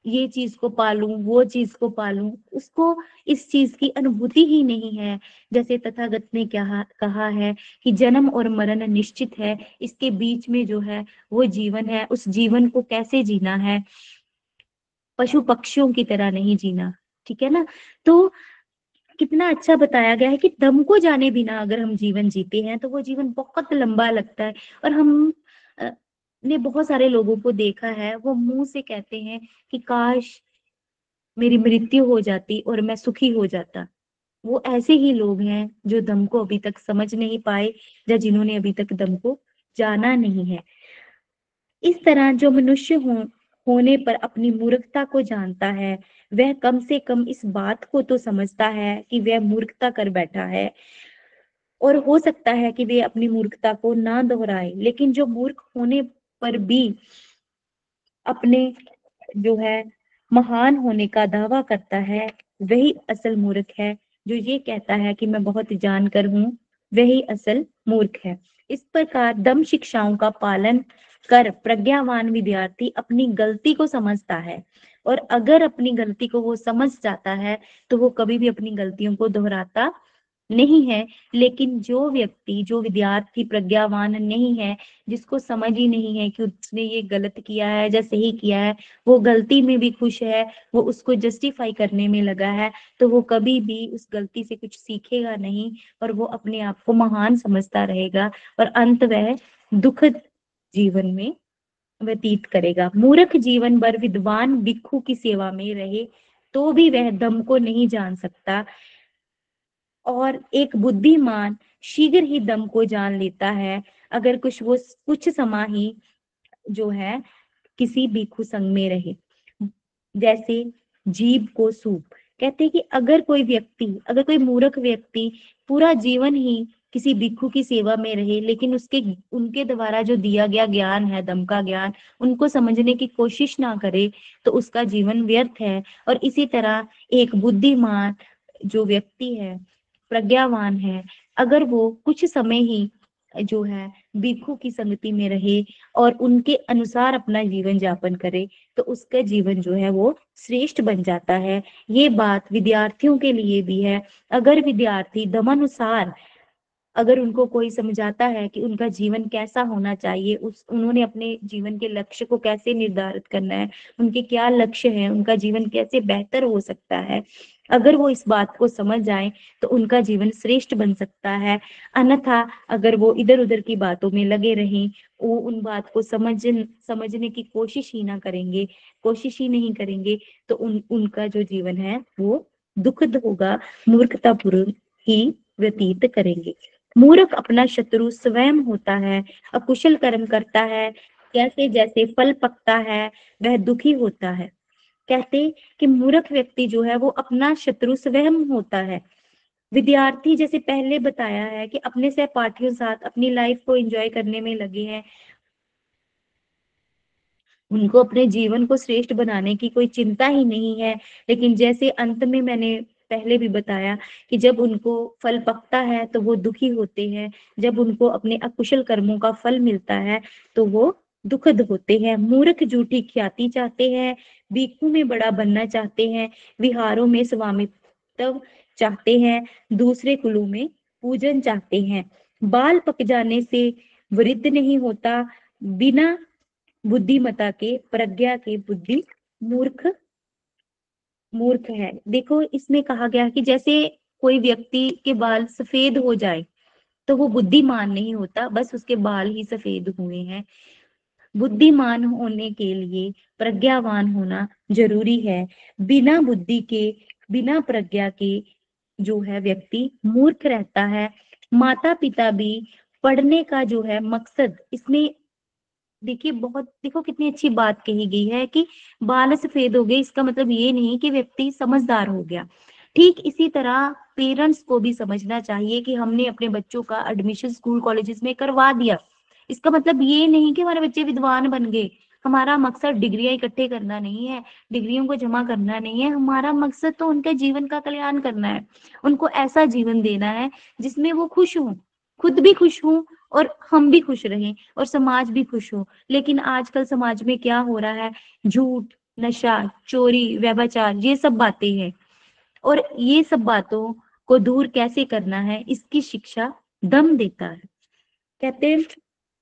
ये चीज को पालूं, वो चीज को पालूं, उसको इस चीज की अनुभूति ही नहीं है। जैसे तथागत ने क्या कहा है कि जन्म और मरण निश्चित है, इसके बीच में जो है वो जीवन है, उस जीवन को कैसे जीना है, पशु पक्षियों की तरह नहीं जीना। ठीक है ना। तो कितना अच्छा बताया गया है कि दम को जाने बिना अगर हम जीवन जीते हैं तो वो जीवन बहुत लंबा लगता है। और हम अ, ने बहुत सारे लोगों को देखा है, वो मुंह से कहते हैं कि काश मेरी मृत्यु हो जाती और मैं सुखी हो जाता। वो ऐसे ही लोग हैं जो दम को अभी तक समझ नहीं पाए, या जिन्होंने अभी तक दम को जाना नहीं है। इस तरह जो मनुष्य होने पर अपनी मूर्खता को जानता है, वह कम से कम इस बात को तो समझता है कि वह मूर्खता कर बैठा है। और हो सकता है कि वे अपनी मूर्खता को ना दोहराए, लेकिन जो मूर्ख होने पर भी अपने जो है महान होने का दावा करता है, वही असल मूर्ख है। जो ये कहता है कि मैं बहुत जानकर हूँ, वही असल मूर्ख है। इस प्रकार दम शिक्षाओं का पालन कर प्रज्ञावान विद्यार्थी अपनी गलती को समझता है, और अगर अपनी गलती को वो समझ जाता है तो वो कभी भी अपनी गलतियों को दोहराता नहीं है। लेकिन जो व्यक्ति, जो विद्यार्थी प्रज्ञावान नहीं है, जिसको समझ ही नहीं है कि उसने ये गलत किया है या सही किया है, वो गलती में भी खुश है, वो उसको जस्टिफाई करने में लगा है, तो वो कभी भी उस गलती से कुछ सीखेगा नहीं, और वो अपने आप को महान समझता रहेगा, और अंत वह दुखद जीवन में व्यतीत करेगा। मूर्ख जीवन भर विद्वान भिक्षु की सेवा में रहे तो भी वह दम को नहीं जान सकता, और एक बुद्धिमान शीघ्र ही दम को जान लेता है, अगर कुछ समय ही जो है किसी भिक्षु संग में रहे। जैसे जीभ को सूप। कहते हैं कि अगर कोई मूर्ख व्यक्ति पूरा जीवन ही किसी भिक्षु की सेवा में रहे, लेकिन उनके द्वारा जो दिया गया ज्ञान है, दम का ज्ञान, उनको समझने की कोशिश ना करे, तो उसका जीवन व्यर्थ है। और इसी तरह एक बुद्धिमान जो व्यक्ति है, प्रज्ञावान है, अगर वो कुछ समय ही जो है भिक्षु की संगति में रहे और उनके अनुसार अपना जीवन यापन करे, तो उसका जीवन जो है वो श्रेष्ठ बन जाता है। ये बात विद्यार्थियों के लिए भी है। अगर विद्यार्थी दमानुसार, अगर उनको कोई समझाता है कि उनका जीवन कैसा होना चाहिए, उन्होंने अपने जीवन के लक्ष्य को कैसे निर्धारित करना है, उनके क्या लक्ष्य हैं, उनका जीवन कैसे बेहतर हो सकता है, अगर वो इस बात को समझ जाए तो उनका जीवन श्रेष्ठ बन सकता है। अन्यथा अगर वो इधर उधर की बातों में लगे रहें, वो उन बात को समझने की कोशिश ही ना करेंगे, कोशिश ही नहीं करेंगे, तो उनका जो जीवन है वो दुखद होगा, मूर्खतापूर्ण ही व्यतीत करेंगे। मूर्ख अपना शत्रु स्वयं होता है, अकुशल कर्म करता है, जैसे जैसे फल पकता है वह दुखी होता है। कहते कि मूर्ख व्यक्ति जो है वो अपना शत्रु स्वयं होता है। विद्यार्थी, जैसे पहले बताया है, कि अपने सहपाठियों साथ अपनी लाइफ को एंजॉय करने में लगे हैं, उनको अपने जीवन को श्रेष्ठ बनाने की कोई चिंता ही नहीं है। लेकिन जैसे अंत में मैंने पहले भी बताया कि जब उनको फल पकता है तो वो दुखी होते हैं, जब उनको अपने अकुशल कर्मों का फल मिलता है तो वो दुखद होते हैं। मूर्ख झूठी ख्याति चाहते हैं, भिक्षु में बड़ा बनना चाहते हैं, विहारों में स्वामित्व चाहते हैं, दूसरे कुलों में पूजन चाहते हैं। बाल पक जाने से वृद्ध नहीं होता, बिना बुद्धिमता के, प्रज्ञा के बुद्धि मूर्ख मूर्ख है। देखो इसमें कहा गया है कि जैसे कोई व्यक्ति के बाल सफेद हो जाए तो वो बुद्धिमान नहीं होता, बस उसके बाल ही सफेद हुए हैं। बुद्धिमान होने के लिए प्रज्ञावान होना जरूरी है। बिना बुद्धि के, बिना प्रज्ञा के जो है व्यक्ति मूर्ख रहता है। माता पिता भी पढ़ने का जो है मकसद, इसमें देखिए बहुत, देखो कितनी अच्छी बात कही गई है कि बाल सफेद हो गए इसका मतलब ये नहीं कि व्यक्ति समझदार हो गया। ठीक इसी तरह पेरेंट्स को भी समझना चाहिए कि हमने अपने बच्चों का एडमिशन स्कूल कॉलेजेस में करवा दिया, इसका मतलब ये नहीं कि हमारे बच्चे विद्वान बन गए। हमारा मकसद डिग्रियां इकट्ठे करना नहीं है, डिग्रियों को जमा करना नहीं है, हमारा मकसद तो उनके जीवन का कल्याण करना है। उनको ऐसा जीवन देना है जिसमें वो खुश हों, खुद भी खुश हों और हम भी खुश रहें और समाज भी खुश हो। लेकिन आजकल समाज में क्या हो रहा है, झूठ, नशा, चोरी, व्यभिचार, ये सब बातें हैं। और ये सब बातों को दूर कैसे करना है, इसकी शिक्षा दम देता है। कहते हैं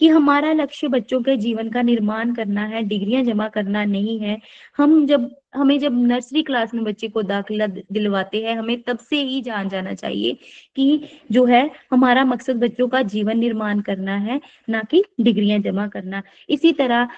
कि हमारा लक्ष्य बच्चों के जीवन का निर्माण करना है, डिग्रियां जमा करना नहीं है। हमें जब नर्सरी क्लास में बच्चे को दाखिला दिलवाते हैं, हमें तब से ही जान जाना चाहिए कि जो है हमारा मकसद बच्चों का जीवन निर्माण करना है, ना कि डिग्रियां जमा करना। इसी तरह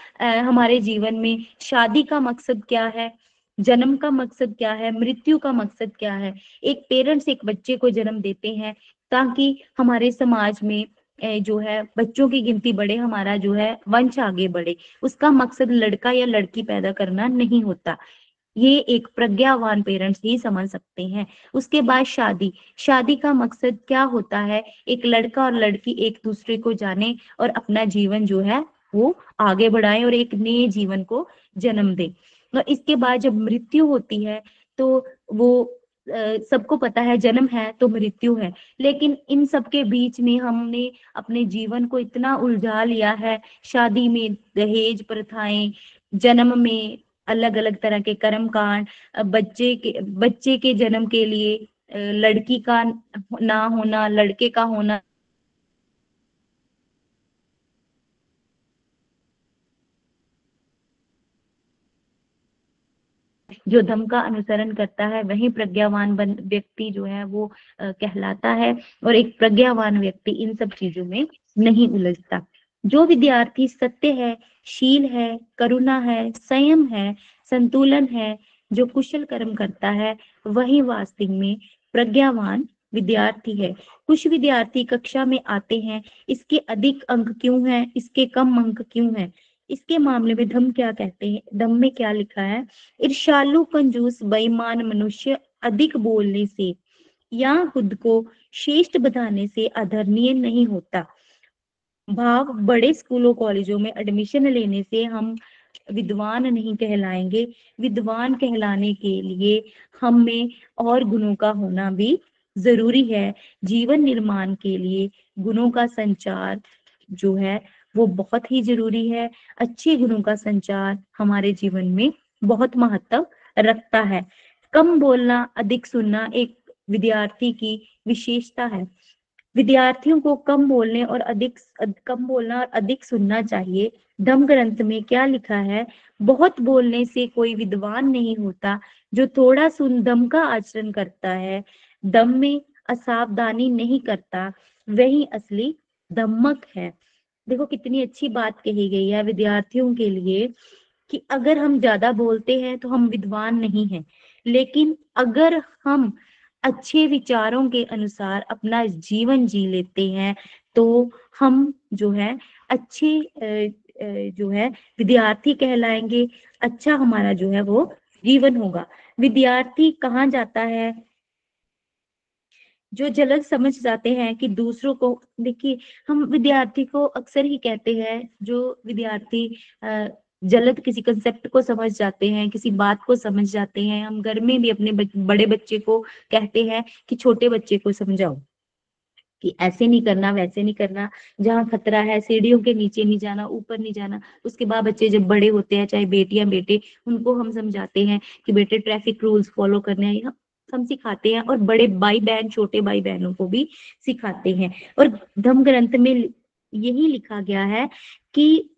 हमारे जीवन में शादी का मकसद क्या है, जन्म का मकसद क्या है, मृत्यु का मकसद क्या है। एक पेरेंट्स एक बच्चे को जन्म देते हैं ताकि हमारे समाज में जो है बच्चों की गिनती बढ़े, हमारा जो है वंश आगे बढ़े। उसका मकसद लड़का या लड़की पैदा करना नहीं होता। ये एक प्रज्ञावान पेरेंट्स ही समझ सकते हैं। उसके बाद शादी, शादी का मकसद क्या होता है, एक लड़का और लड़की एक दूसरे को जाने और अपना जीवन जो है वो आगे बढ़ाए और एक नए जीवन को जन्म दे। और इसके बाद जब मृत्यु होती है तो वो सबको पता है जन्म है तो मृत्यु है। लेकिन इन सब के बीच में हमने अपने जीवन को इतना उलझा लिया है, शादी में दहेज प्रथाएं, जन्म में अलग अलग तरह के कर्म कांड, बच्चे के जन्म के लिए लड़की का ना होना, लड़के का होना, जो धर्म का अनुसरण करता है वही प्रज्ञावान व्यक्ति जो है वो कहलाता है। और एक प्रज्ञावान व्यक्ति इन सब चीजों में नहीं उलझता। जो विद्यार्थी सत्य है, शील है, करुणा है, संयम है, संतुलन है, जो कुशल कर्म करता है, वही वास्तव में प्रज्ञावान विद्यार्थी है। कुछ विद्यार्थी कक्षा में आते हैं, इसके अधिक अंक क्यों हैं, इसके कम अंक क्यों हैं। इसके मामले में धम्म क्या कहते हैं, धम्म में क्या लिखा है, ईर्ष्यालु, कंजूस, बेईमान मनुष्य अधिक बोलने से या खुद को श्रेष्ठ बताने से आदरणीय नहीं होता। भाव, बड़े स्कूलों कॉलेजों में एडमिशन लेने से हम विद्वान नहीं कहलाएंगे। विद्वान कहलाने के लिए हम में और गुणों का होना भी जरूरी है। जीवन निर्माण के लिए गुणों का संचार जो है वो बहुत ही जरूरी है। अच्छे गुणों का संचार हमारे जीवन में बहुत महत्व रखता है। कम बोलना, अधिक सुनना एक विद्यार्थी की विशेषता है। विद्यार्थियों को कम बोलना और अधिक सुनना चाहिए। धम्म ग्रंथ में क्या लिखा है, बहुत बोलने से कोई विद्वान नहीं होता, जो थोड़ा सुन दम का आचरण करता है, दम में असावधानी नहीं करता, वही असली दम्मक है। देखो कितनी अच्छी बात कही गई है विद्यार्थियों के लिए कि अगर हम ज्यादा बोलते हैं तो हम विद्वान नहीं हैं, लेकिन अगर हम अच्छे विचारों के अनुसार अपना जीवन जी लेते हैं तो हम जो है अच्छे जो है विद्यार्थी कहलाएंगे। अच्छा हमारा जो है वो जीवन होगा। विद्यार्थी कहाँ जाता है, जो जल्द समझ जाते हैं कि दूसरों को, देखिए हम विद्यार्थी को अक्सर ही कहते हैं, जो विद्यार्थी जल्द किसी कंसेप्ट को समझ जाते हैं, किसी बात को समझ जाते हैं, हम घर में भी अपने बड़े बच्चे को कहते हैं कि छोटे बच्चे को समझाओ कि ऐसे नहीं करना, वैसे नहीं करना, जहाँ खतरा है सीढ़ियों के नीचे नहीं जाना, ऊपर नहीं जाना। उसके बाद बच्चे जब बड़े होते हैं, चाहे बेटियां बेटे, उनको हम समझाते हैं कि बेटे ट्रैफिक रूल्स फॉलो करने हैं, हम सिखाते हैं। और बड़े भाई बहन छोटे भाई बहनों को भी सिखाते हैं। और धम्म ग्रंथ में यही लिखा गया है कि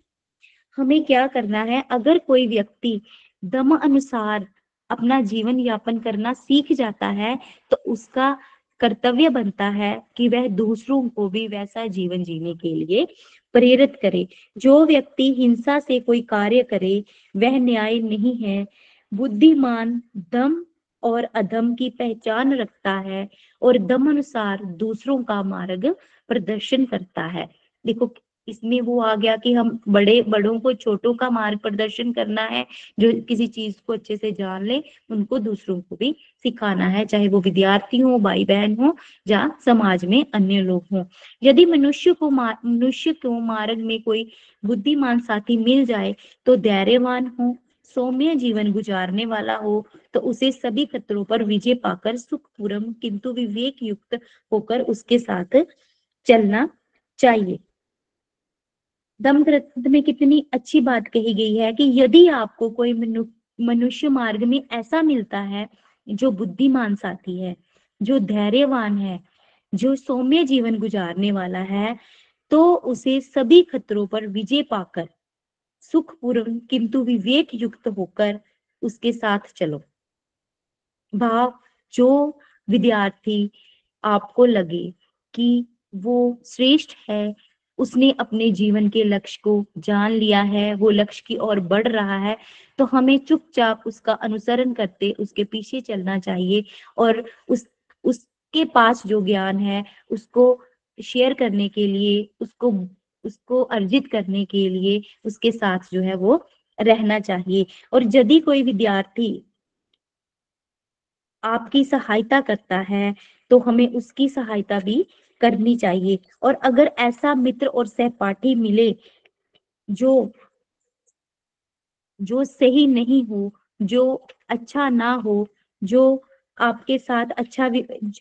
हमें क्या करना है। अगर कोई व्यक्ति दम अनुसार अपना जीवन यापन करना सीख जाता है तो उसका कर्तव्य बनता है कि वह दूसरों को भी वैसा जीवन जीने के लिए प्रेरित करे। जो व्यक्ति हिंसा से कोई कार्य करे वह न्याय नहीं है। बुद्धिमान दम और अधम की पहचान रखता है और दम अनुसार दूसरों का मार्ग प्रदर्शन करता है। देखो इसमें वो आ गया कि हम बड़ों को छोटों का मार्ग प्रदर्शन करना है, जो किसी चीज को अच्छे से जान ले उनको दूसरों को भी सिखाना है, चाहे वो विद्यार्थी हो, भाई बहन हो, या समाज में अन्य लोग हों। यदि मनुष्य को मार्ग में कोई बुद्धिमान साथी मिल जाए तो धैर्यवान हो, सौम्य जीवन गुजारने वाला हो, तो उसे सभी खतरों पर विजय पाकर सुखपूर्वक किंतु विवेक युक्त होकर उसके साथ चलना चाहिए। दम ग्रंथ में कितनी अच्छी बात कही गई है कि यदि आपको कोई मनुष्य मार्ग में ऐसा मिलता है जो बुद्धिमान साथी है, जो धैर्यवान है, जो सौम्य जीवन गुजारने वाला है, तो उसे सभी खतरों पर विजय पाकर सुखपूर्ण किंतु विवेक युक्त होकर उसके साथ चलो। भाव, जो विद्यार्थी आपको लगे कि वो श्रेष्ठ है, उसने अपने जीवन के लक्ष्य को जान लिया है, वो लक्ष्य की ओर बढ़ रहा है, तो हमें चुपचाप उसका अनुसरण करते उसके पीछे चलना चाहिए और उसके पास जो ज्ञान है उसको शेयर करने के लिए, उसको उसको अर्जित करने के लिए उसके साथ जो है वो रहना चाहिए। और यदि कोई विद्यार्थी आपकी सहायता करता है तो हमें उसकी सहायता भी करनी चाहिए। और अगर ऐसा मित्र और सहपाठी मिले जो जो सही नहीं हो, जो अच्छा ना हो, जो आपके साथ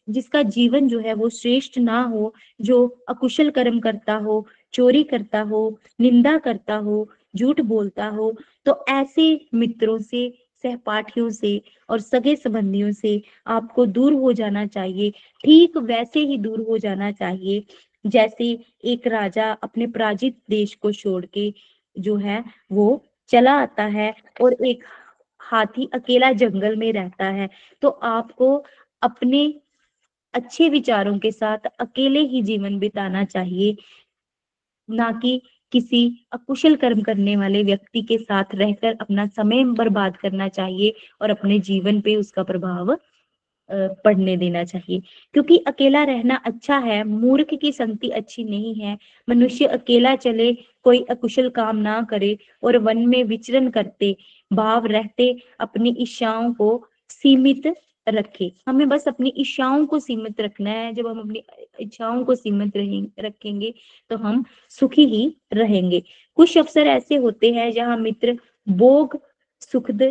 जिसका जीवन जो है वो श्रेष्ठ ना हो, जो अकुशल कर्म करता हो, चोरी करता हो, निंदा करता हो, झूठ बोलता हो, तो ऐसे मित्रों से, सहपाठियों से और सगे संबंधियों से आपको दूर हो जाना चाहिए। ठीक वैसे ही दूर हो जाना चाहिए जैसे एक राजा अपने पराजित देश को छोड़ के जो है वो चला आता है और एक हाथी अकेला जंगल में रहता है। तो आपको अपने अच्छे विचारों के साथ अकेले ही जीवन बिताना चाहिए, ना कि किसी अकुशल कर्म करने वाले व्यक्ति के साथ रहकर अपना समय बर्बाद करना चाहिए और अपने जीवन पे उसका प्रभाव पढ़ने देना चाहिए। क्योंकि अकेला रहना अच्छा है, मूर्ख की संगति अच्छी नहीं है। मनुष्य अकेला चले, कोई अकुशल काम ना करे और वन में विचरण करते भाव रहते अपनी इच्छाओं को सीमित रखे। हमें बस अपनी इच्छाओं को सीमित रखना है। जब हम अपनी इच्छाओं को सीमित रखेंगे तो हम सुखी ही रहेंगे। कुछ अवसर ऐसे होते हैं भोग सुखद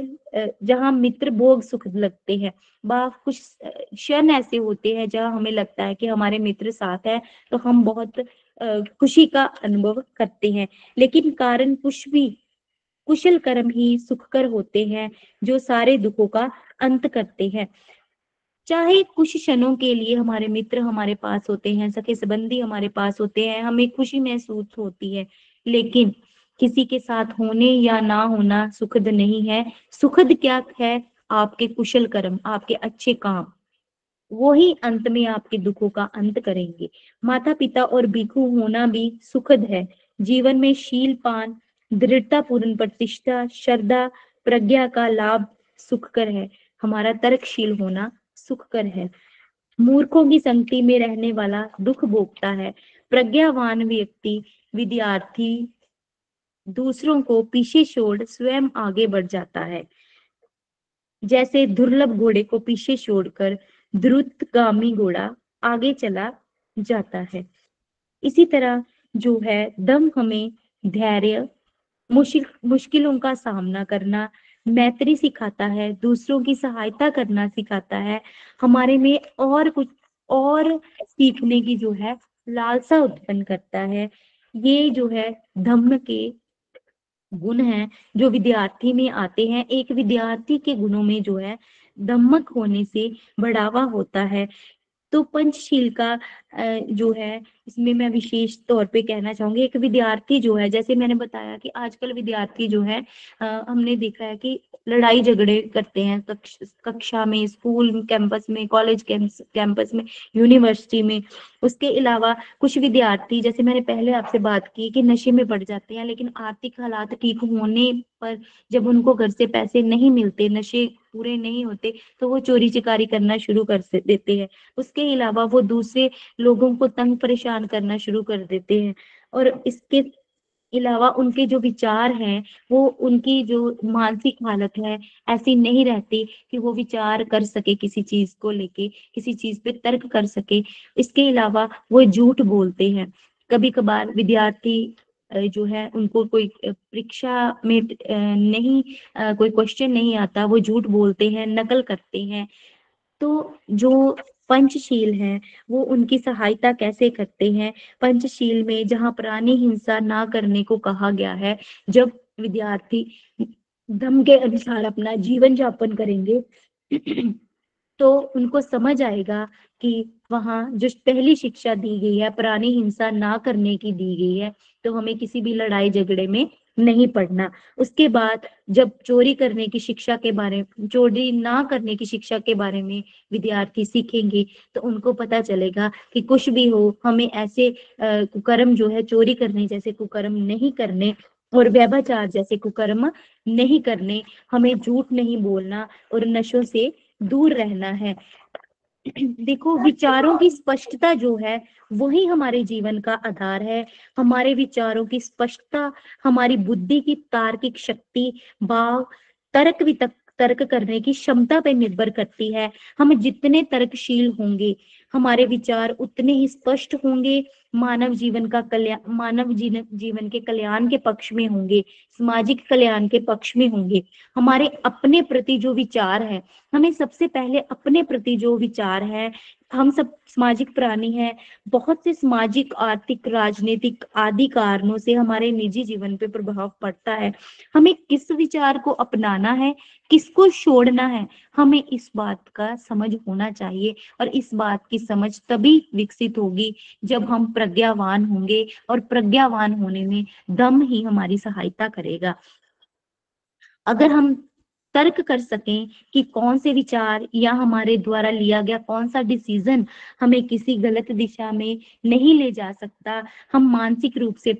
जहाँ मित्र भोग सुखद लगते हैं। कुछ क्षण ऐसे होते हैं जहाँ हमें लगता है कि हमारे मित्र साथ है तो हम बहुत खुशी का अनुभव करते हैं। लेकिन कारण कुछ भी, कुशल कर्म ही सुखकर होते हैं जो सारे दुखों का अंत करते हैं। चाहे कुछ क्षणों के लिए हमारे मित्र हमारे पास होते हैं, सखे संबंधी हमारे पास होते हैं, हमें खुशी महसूस होती है, लेकिन किसी के साथ होने या ना होना सुखद नहीं है। सुखद क्या है? आपके कुशल कर्म, आपके अच्छे काम, वो ही अंत में आपके दुखों का अंत करेंगे। माता पिता और भिक्षु होना भी सुखद है। जीवन में शील पान, दृढ़ता पूर्ण प्रतिष्ठा, श्रद्धा, प्रज्ञा का लाभ सुखकर है। हमारा तर्कशील होना सुखकर है। मूर्खों की संगति में रहने वाला दुख भोगता है। प्रज्ञावान व्यक्ति, विद्यार्थी दूसरों को पीछे छोड़ स्वयं आगे बढ़ जाता है। जैसे दुर्लभ घोड़े को पीछे छोड़कर द्रुतगामी घोड़ा आगे चला जाता है। इसी तरह जो है दम हमें धैर्य, मुश्किलों का सामना करना, मैत्री सिखाता है, दूसरों की सहायता करना सिखाता है, हमारे में और कुछ और सीखने की जो है लालसा उत्पन्न करता है। ये जो है धम्म के गुण हैं जो विद्यार्थी में आते हैं। एक विद्यार्थी के गुणों में जो है दम्मक होने से बढ़ावा होता है। तो पंचशील का जो है इसमें मैं विशेष तौर पे कहना चाहूंगी, एक विद्यार्थी जो है, जैसे मैंने बताया कि आजकल विद्यार्थी जो है हमने देखा है कि लड़ाई झगड़े करते हैं कक्षा में, स्कूल कैंपस में, कॉलेज कैंपस में, यूनिवर्सिटी में। उसके अलावा कुछ विद्यार्थी, जैसे मैंने पहले आपसे बात की, कि नशे में पड़ जाते हैं, लेकिन आर्थिक हालात ठीक होने पर जब उनको घर से पैसे नहीं मिलते, नशे पूरे नहीं होते, तो वो चोरी चिकारी करना शुरू कर देते हैं। उसके अलावा वो दूसरे लोगों को तंग परेशान करना शुरू कर देते हैं। और इसके अलावा उनके जो विचार हैं, वो उनकी जो मानसिक हालत है, ऐसी नहीं रहती कि वो विचार कर सके किसी चीज़ को लेके, किसी चीज़ पे तर्क कर सके। इसके अलावा वो झूठ बोलते हैं। कभी-कभार विद्यार्थी जो है उनको कोई परीक्षा में नहीं कोई क्वेश्चन नहीं आता, वो झूठ बोलते हैं, नकल करते हैं। तो जो पंचशील हैं, वो उनकी सहायता कैसे करते हैं? पंचशील में जहाँ प्राणी हिंसा ना करने को कहा गया है, जब विद्यार्थी धर्म के अनुसार अपना जीवन यापन करेंगे तो उनको समझ आएगा कि वहाँ जो पहली शिक्षा दी गई है, प्राणी हिंसा ना करने की दी गई है, तो हमें किसी भी लड़ाई झगड़े में नहीं पड़ना। उसके बाद जब चोरी ना करने की शिक्षा के बारे में विद्यार्थी सीखेंगे, तो उनको पता चलेगा कि कुछ भी हो, हमें ऐसे कुकर्म जो है, चोरी करने जैसे कुकर्म नहीं करने और व्यभिचार जैसे कुकर्म नहीं करने, हमें झूठ नहीं बोलना और नशों से दूर रहना है। देखो, विचारों की स्पष्टता जो है, वही हमारे जीवन का आधार है। हमारे विचारों की स्पष्टता हमारी बुद्धि की तार्किक शक्ति, भाव, तर्क करने की क्षमता पे निर्भर करती है। हम जितने तर्कशील होंगे, हमारे विचार उतने ही स्पष्ट होंगे, जीवन के कल्याण के पक्ष में होंगे, सामाजिक कल्याण के पक्ष में होंगे। हमारे अपने प्रति जो विचार है, हमें सबसे पहले अपने प्रति जो विचार है, हम सब सामाजिक प्राणी हैं। बहुत से सामाजिक, आर्थिक, राजनीतिक आदि कारणों से हमारे निजी जीवन पे प्रभाव पड़ता है। हमें किस विचार को अपनाना है, किसको छोड़ना है, हमें इस बात का समझ होना चाहिए। और इस बात की समझ तभी विकसित होगी जब हम प्रज्ञावान होंगे, और प्रज्ञावान होने में दम ही हमारी सहायता करेगा। अगर हम तर्क कर सकें कि कौन से विचार या हमारे द्वारा लिया गया कौन सा डिसीजन हमें किसी गलत दिशा में नहीं ले जा सकता, हम मानसिक रूप से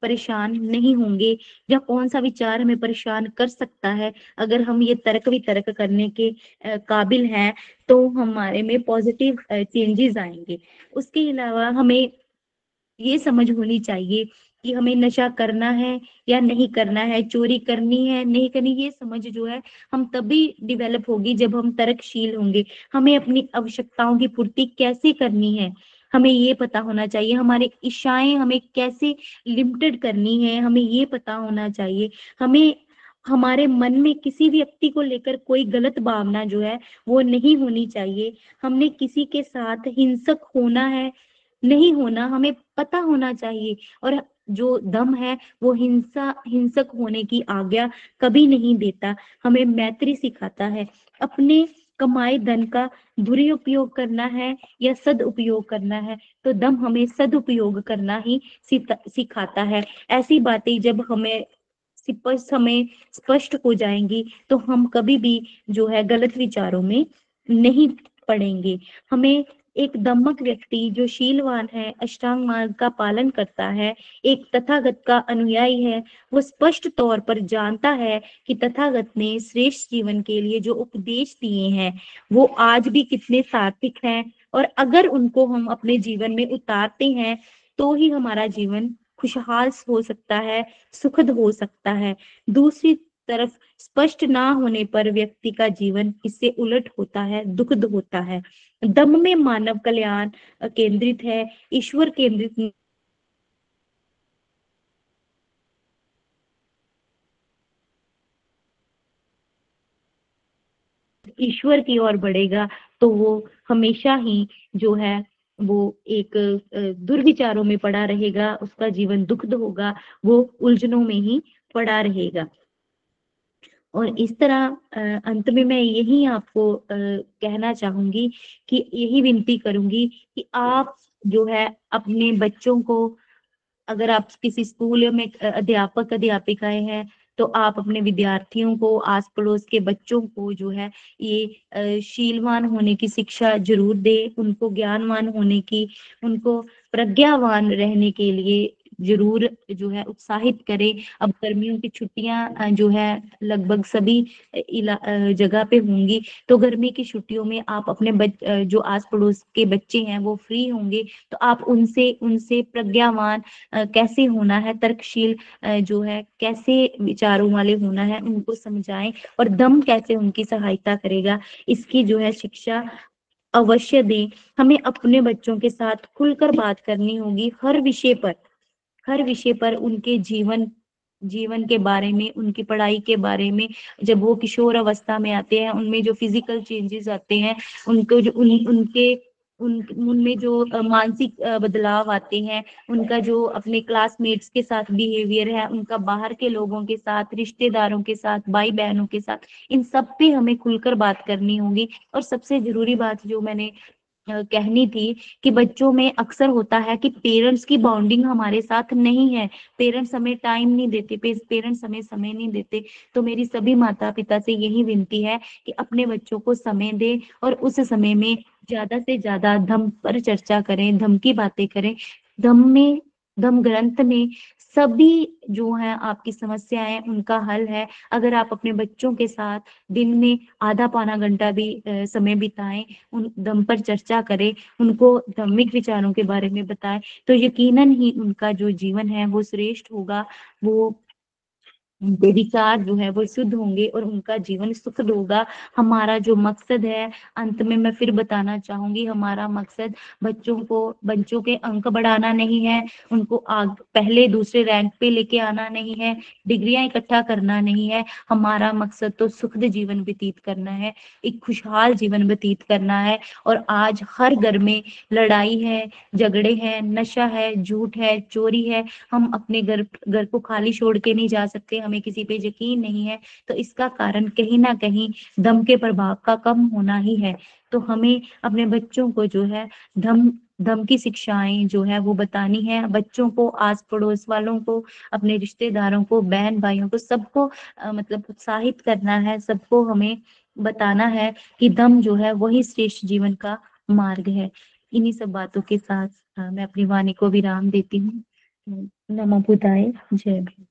परेशान नहीं होंगे, या कौन सा विचार हमें परेशान कर सकता है, अगर हम ये तर्क वितर्क करने के काबिल हैं, तो हमारे में पॉजिटिव चेंजेस आएंगे। उसके अलावा हमें ये समझ होनी चाहिए कि हमें नशा करना है या नहीं करना है, चोरी करनी है नहीं करनी, ये समझ जो है हम तभी डेवलप होगी जब हम तर्कशील होंगे। हमें अपनी आवश्यकताओं की पूर्ति कैसे करनी है, हमें ये पता होना चाहिए। हमारी इच्छाएं हमें कैसे लिमिटेड करनी है, हमें ये पता होना चाहिए। हमें हमारे मन में किसी व्यक्ति को लेकर कोई गलत भावना जो है वो नहीं होनी चाहिए। हमने किसी के साथ हिंसक होना है नहीं होना, हमें पता होना चाहिए। और जो दम है, वो हिंसक होने की आज्ञा कभी नहीं देता, हमें मैत्री सिखाता है। अपने कमाए धन का दुरुपयोग करना है या सदुपयोग करना है, तो दम हमें सदुपयोग करना ही सिखाता है। ऐसी बातें जब हमें स्पष्ट हो जाएंगी, तो हम कभी भी जो है गलत विचारों में नहीं पड़ेंगे। हमें एक दम्मक व्यक्ति जो शीलवान है, अष्टांग मार्ग का पालन करता है, एक तथागत का अनुयायी है, वो स्पष्ट तौर पर जानता है कि तथागत ने श्रेष्ठ जीवन के लिए जो उपदेश दिए हैं, वो आज भी कितने सार्थक हैं। और अगर उनको हम अपने जीवन में उतारते हैं, तो ही हमारा जीवन खुशहाल हो सकता है, सुखद हो सकता है। दूसरी तरफ स्पष्ट ना होने पर व्यक्ति का जीवन इससे उलट होता है, दुखद होता है। दम में मानव कल्याण केंद्रित है, ईश्वर केंद्रित ईश्वर की ओर बढ़ेगा, तो वो हमेशा ही जो है वो एक दुर्विचारों में पड़ा रहेगा, उसका जीवन दुखद होगा, वो उलझनों में ही पड़ा रहेगा। और इस तरह अंत में मैं यही आपको कहना चाहूंगी कि यही विनती करूंगी कि आप जो है अपने बच्चों को, अगर आप किसी स्कूल में अध्यापक अध्यापिकाएं हैं, तो आप अपने विद्यार्थियों को, आस पड़ोस के बच्चों को जो है ये शीलवान होने की शिक्षा जरूर दें, उनको ज्ञानवान होने की, उनको प्रज्ञावान रहने के लिए जरूर जो है उत्साहित करें। अब गर्मियों की छुट्टियां जो है लगभग सभी जगह पे होंगी, तो गर्मी की छुट्टियों में आप अपने जो आस पड़ोस के बच्चे हैं वो फ्री होंगे, तो आप उनसे उनसे प्रज्ञावान कैसे होना है, तर्कशील जो है कैसे विचारों वाले होना है उनको समझाएं, और दम कैसे उनकी सहायता करेगा इसकी जो है शिक्षा अवश्य दें। हमें अपने बच्चों के साथ खुलकर बात करनी होगी हर विषय पर, हर विषय पर उनके जीवन जीवन के बारे में, उनकी पढ़ाई के बारे में। जब वो किशोर अवस्था में आते हैं, उनमें जो फिजिकल चेंजेस आते हैं, उनको जो उनके उनमें जो मानसिक बदलाव आते हैं, उनका जो अपने क्लासमेट्स के साथ बिहेवियर है, उनका बाहर के लोगों के साथ, रिश्तेदारों के साथ, भाई बहनों के साथ, इन सब पे हमें खुलकर बात करनी होगी। और सबसे जरूरी बात जो मैंने कहनी थी कि बच्चों में अक्सर होता है कि पेरेंट्स की बॉन्डिंग हमारे साथ नहीं है, पेरेंट्स हमें टाइम नहीं देते, पेरेंट्स हमें समय नहीं देते। तो मेरी सभी माता पिता से यही विनती है कि अपने बच्चों को समय दें, और उस समय में ज्यादा से ज्यादा धम्म पर चर्चा करें, धम्म की बातें करें। धम्म में, धम्म ग्रंथ में सभी जो है आपकी समस्याएं उनका हल है। अगर आप अपने बच्चों के साथ दिन में आधा पौना घंटा भी समय बिताएं, उन धम्म पर चर्चा करें, उनको धार्मिक विचारों के बारे में बताएं, तो यकीनन ही उनका जो जीवन है वो श्रेष्ठ होगा। वो उनके विचार जो है वो शुद्ध होंगे और उनका जीवन सुखद होगा। हमारा जो मकसद है, अंत में मैं फिर बताना चाहूंगी, हमारा मकसद बच्चों के अंक बढ़ाना नहीं है, उनको पहले दूसरे रैंक पे लेके आना नहीं है, डिग्रियां इकट्ठा करना नहीं है। हमारा मकसद तो सुखद जीवन व्यतीत करना है, एक खुशहाल जीवन व्यतीत करना है। और आज हर घर में लड़ाई है, झगड़े हैं, नशा है, झूठ है, चोरी है। हम अपने घर घर को खाली छोड़ के नहीं जा सकते, हमें किसी पे यकीन नहीं है, तो इसका कारण कहीं ना कहीं धम्म के प्रभाव का कम होना ही है। तो हमें अपने बच्चों को जो है धम्म धम्म की शिक्षाएं जो है वो बतानी है, बच्चों को, आस पड़ोस वालों को, अपने रिश्तेदारों को, बहन भाइयों को, सबको मतलब उत्साहित करना है, सबको हमें बताना है कि धम्म जो है वही श्रेष्ठ जीवन का मार्ग है। इन्हीं सब बातों के साथ मैं अपनी वाणी को विराम देती हूँ। नमो बुद्धाय। जय भीम।